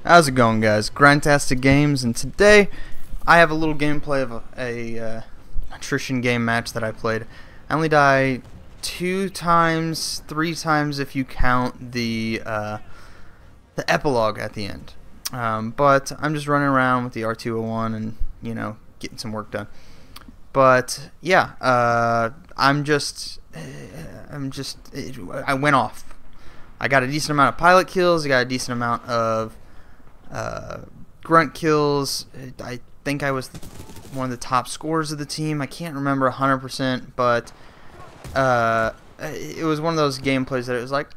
How's it going, guys? Grindtastic Games, and today I have a little gameplay of a attrition game match that I played. I only die 2 times, 3 times if you count the epilogue at the end. But I'm just running around with the R201 and, you know, getting some work done. But yeah, I went off. I got a decent amount of pilot kills. I got a decent amount of grunt kills. I think I was one of the top scorers of the team. I can't remember 100%, but it was one of those gameplays that it was like,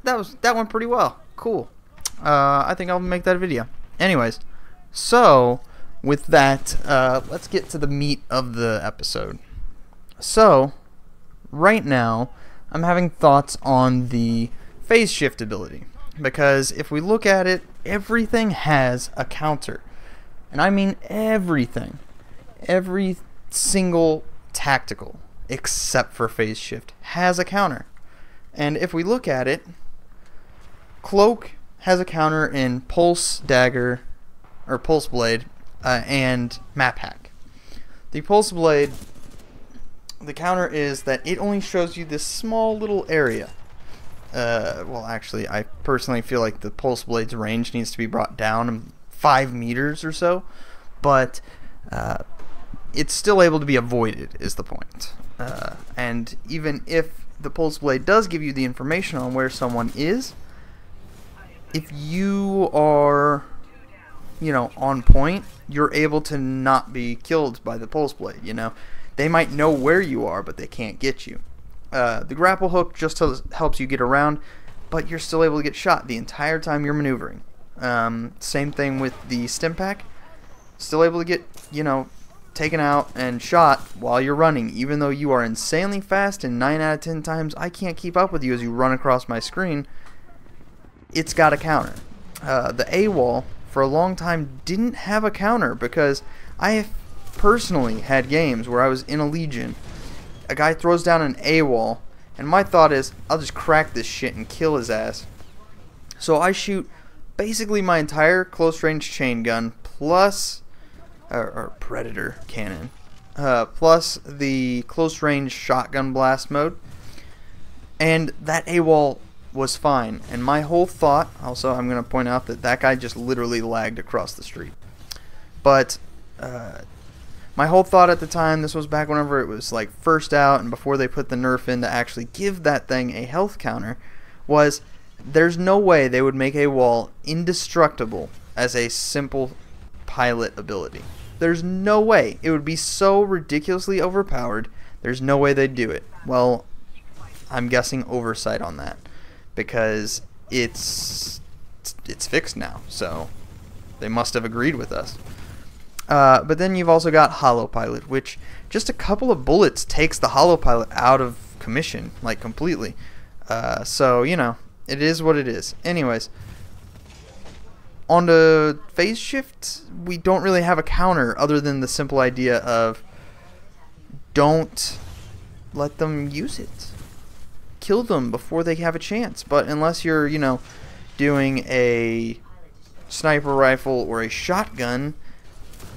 that went pretty well. Cool. I think I'll make that a video. Anyways, so with that, let's get to the meat of the episode. So right now, I'm having thoughts on the phase shift ability, because if we look at it, everything has a counter, and I mean everything. Every single tactical except for phase shift has a counter. And if we look at it, Cloak has a counter in Pulse Dagger or Pulse Blade and Map Hack. The Pulse Blade, the counter is that it only shows you this small little area. Well, actually, I personally feel like the Pulse Blade's range needs to be brought down 5 meters or so, but it's still able to be avoided, is the point. And even if the Pulse Blade does give you the information on where someone is, if you are, you know, on point, you're able to not be killed by the Pulse Blade, you know. They might know where you are, but they can't get you. The grapple hook just helps you get around, but you're still able to get shot the entire time you're maneuvering. Same thing with the stim pack. Still able to get, you know, taken out and shot while you're running, even though you are insanely fast, and 9 out of 10 times I can't keep up with you as you run across my screen. It's got a counter. The AWOL for a long time didn't have a counter, because I have personally had games where I was in a Legion. A guy throws down an AWOL, and my thought is, I'll just crack this shit and kill his ass. So I shoot basically my entire close range chain gun plus or Predator cannon, plus the close range shotgun blast mode, and that AWOL was fine. And my whole thought, also I'm going to point out that that guy just literally lagged across the street. But my whole thought at the time, this was back whenever it was like first out and before they put the nerf in to actually give that thing a health counter, was there's no way they would make AWOL indestructible as a simple pilot ability. There's no way. It would be so ridiculously overpowered. There's no way they'd do it. Well, I'm guessing oversight on that, because it's fixed now, so they must have agreed with us. But then you've also got Holo Pilot, which just a couple of bullets takes the Holo Pilot out of commission, like completely. So, you know, it is what it is. Anyways, on the phase shift, we don't really have a counter other than the simple idea of don't let them use it. Kill them before they have a chance. But unless you're, you know, doing a sniper rifle or a shotgun,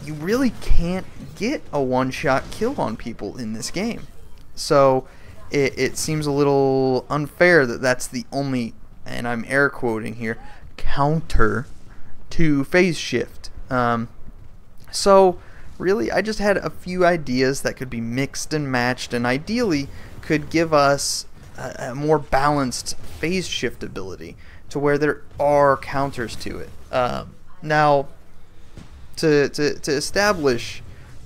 you really can't get a one-shot kill on people in this game. So it seems a little unfair that that's the only, and I'm air quoting here, counter to phase shift. So really, I just had a few ideas that could be mixed and matched, and ideally could give us a more balanced phase shift ability to where there are counters to it. Now, to establish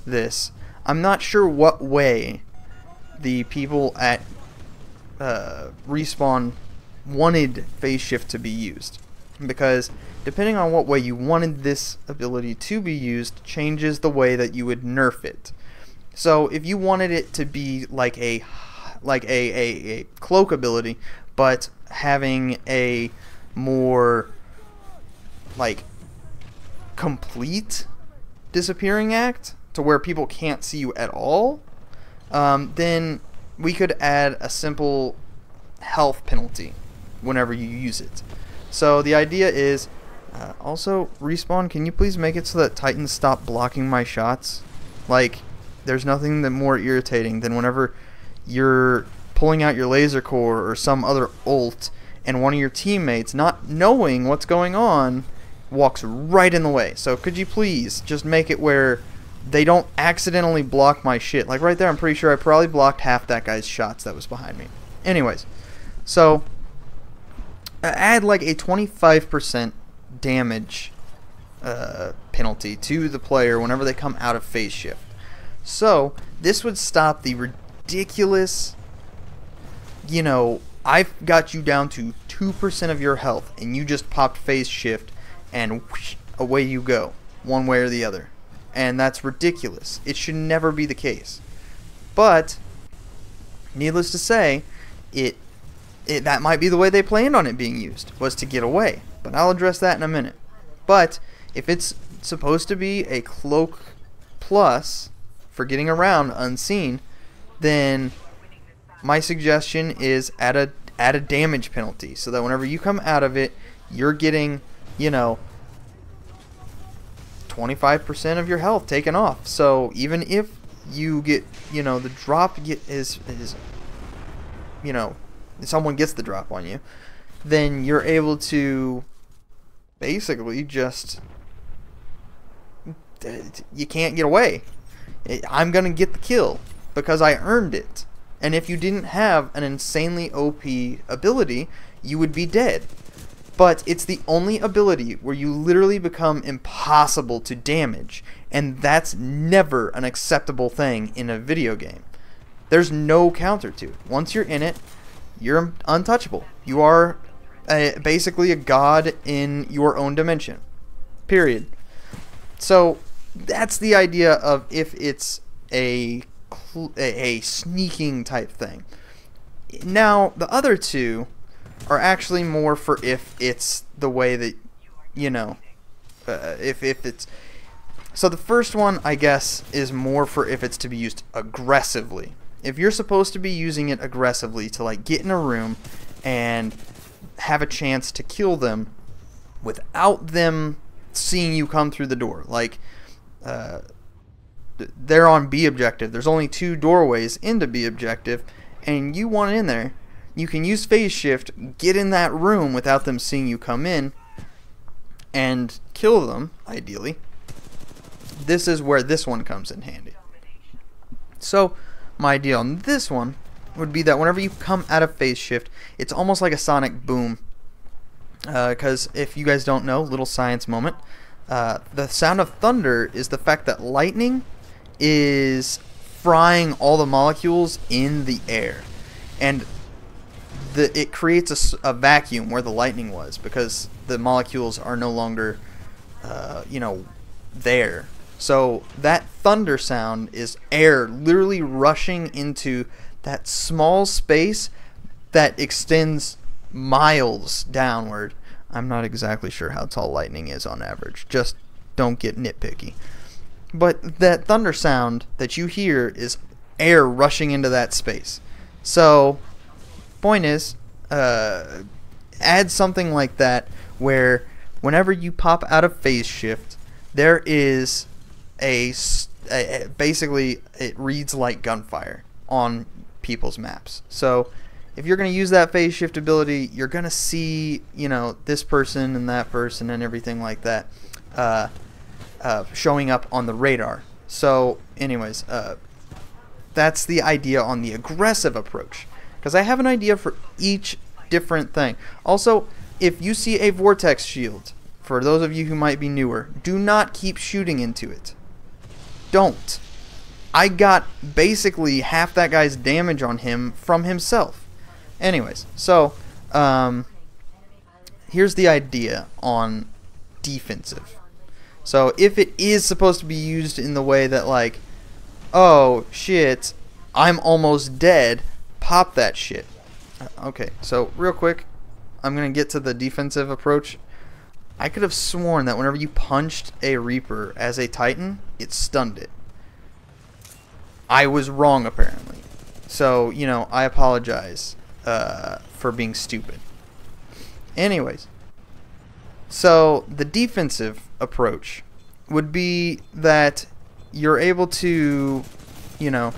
this, I'm not sure what way the people at Respawn wanted phase shift to be used, because depending on what way you wanted this ability to be used changes the way that you would nerf it. So if you wanted it to be like a cloak ability, but having a more like complete disappearing act to where people can't see you at all, then we could add a simple health penalty whenever you use it. So the idea is Also, Respawn, can you please make it so that Titans stop blocking my shots? Like, there's nothing that more irritating than whenever you're pulling out your laser core or some other ult and one of your teammates, not knowing what's going on, walks right in the way. So could you please just make it where they don't accidentally block my shit? Like right there, I'm pretty sure I probably blocked half that guy's shots that was behind me. Anyways, so add like a 25% damage penalty to the player whenever they come out of phase shift. So this would stop the ridiculous, you know, I've got you down to 2% of your health and you just popped phase shift and whoosh, away you go, one way or the other. And that's ridiculous. It should never be the case. But needless to say, that might be the way they planned on it being used, was to get away. But I'll address that in a minute. But if it's supposed to be a cloak plus for getting around unseen, then my suggestion is add a damage penalty, so that whenever you come out of it, you're getting, you know, 25% of your health taken off. So even if you get, you know, the drop is you know, someone gets the drop on you, then you're able to basically just, you can't get away. I'm gonna get the kill because I earned it. And if you didn't have an insanely OP ability, you would be dead. But it's the only ability where you literally become impossible to damage, and that's never an acceptable thing in a video game. There's no counter to it. Once you're in it, you're untouchable. You are basically a god in your own dimension. Period. So that's the idea of if it's a sneaking type thing. Now, the other two are actually more for if it's the way that, you know, if it's... So the first one, I guess, is more for if it's to be used aggressively. If you're supposed to be using it aggressively to, like, get in a room and have a chance to kill them without them seeing you come through the door. Like, they're on B objective. There's only 2 doorways into B objective, and you want in there. You can use phase shift, get in that room without them seeing you come in, and kill them, ideally. This is where this one comes in handy. So, my idea on this one would be that whenever you come out of phase shift, it's almost like a sonic boom. Because if you guys don't know, little science moment, the sound of thunder is the fact that lightning is frying all the molecules in the air. And it creates a vacuum where the lightning was, because the molecules are no longer, you know, there. So that thunder sound is air literally rushing into that small space that extends miles downward. I'm not exactly sure how tall lightning is on average. Just don't get nitpicky. But that thunder sound that you hear is air rushing into that space. So, point is, add something like that where whenever you pop out of phase shift, there is basically it reads like gunfire on people's maps. So if you're going to use that phase shift ability, you're going to see, you know, this person and that person and everything like that showing up on the radar. So anyways, that's the idea on the aggressive approach, because I have an idea for each different thing. Also, if you see a vortex shield, for those of you who might be newer, do not keep shooting into it. Don't. I got basically half that guy's damage on him from himself. Anyways, so here's the idea on defensive. So if it is supposed to be used in the way that, like, oh shit, I'm almost dead, pop that shit. Okay, so real quick, I'm gonna get to the defensive approach. I could have sworn that whenever you punched a Reaper as a Titan, it stunned it. I was wrong, apparently. So, you know, I apologize for being stupid. Anyways, So the defensive approach would be that you're able to, you know,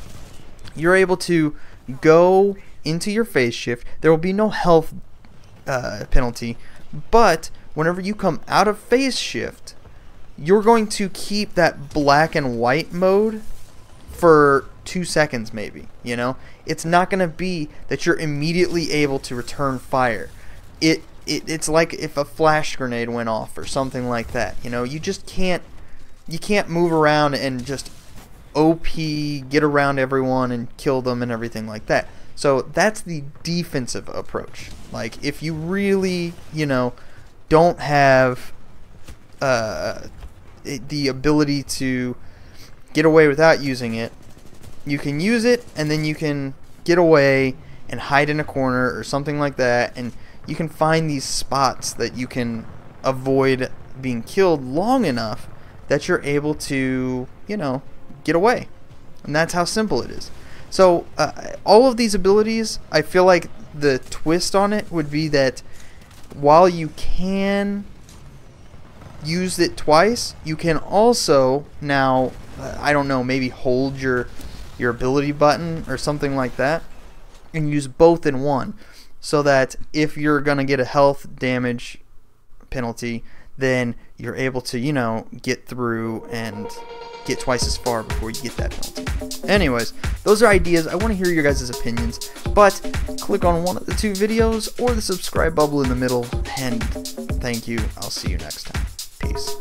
you're able to go into your phase shift. There will be no health penalty, but whenever you come out of phase shift, you're going to keep that black and white mode for 2 seconds maybe, you know? It's not going to be that you're immediately able to return fire. It's like if a flash grenade went off or something like that, you know? You just can't move around and just OP, get around everyone and kill them and everything like that. So that's the defensive approach. Like, if you really, you know, don't have the ability to get away without using it, you can use it and then you can get away and hide in a corner or something like that, and you can find these spots that you can avoid being killed long enough that you're able to, you know, get away. And that's how simple it is. So all of these abilities, I feel like the twist on it would be that while you can use it twice, you can also now, I don't know, maybe hold your ability button or something like that and use both in one, so that if you're gonna get a health damage penalty, then you're able to, you know, get through and get twice as far before you get that penalty. Anyways, those are ideas. I want to hear your guys' opinions, but click on one of the two videos or the subscribe bubble in the middle, and thank you. I'll see you next time. Peace.